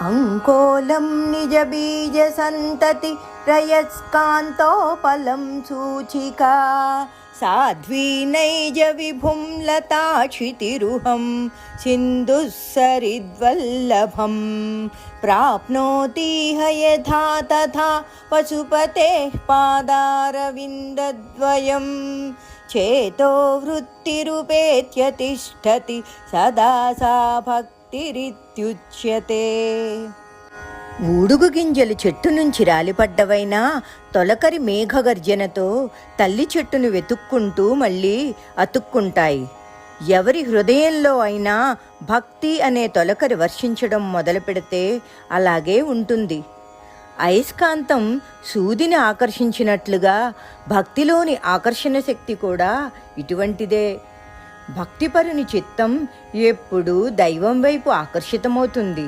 అంకోలం నిజ బీజ సంతతి రయస్కాంతోపలం సూచికా సాధ్వీ నైజ విభుం లతాక్షితిరుహం సింధుస్సరిద్వల్లభం ప్రాప్నోతి యథా తథా పశుపతేః పాదారవిందద్వయం చేతో వృత్తిరుపేత్య తిష్టతి సదా సా భక్తిరిత్యుచ్యతే. ఊడుగు గింజలు చెట్టు నుంచి రాలిపడ్డవైనా తొలకరి మేఘగర్జనతో తల్లి చెట్టును వెతుక్కుంటూ మళ్ళీ అతుక్కుంటాయి. ఎవరి హృదయంలో అయినా భక్తి అనే తొలకరి వర్షించడం మొదలు పెడితే అలాగే ఉంటుంది. అయస్కాంతం సూదిని ఆకర్షించినట్లుగా భక్తిలోని ఆకర్షణ శక్తి కూడా ఇటువంటిదే. భక్తిపరుని చిత్తం ఎప్పుడూ దైవం వైపు ఆకర్షితమవుతుంది.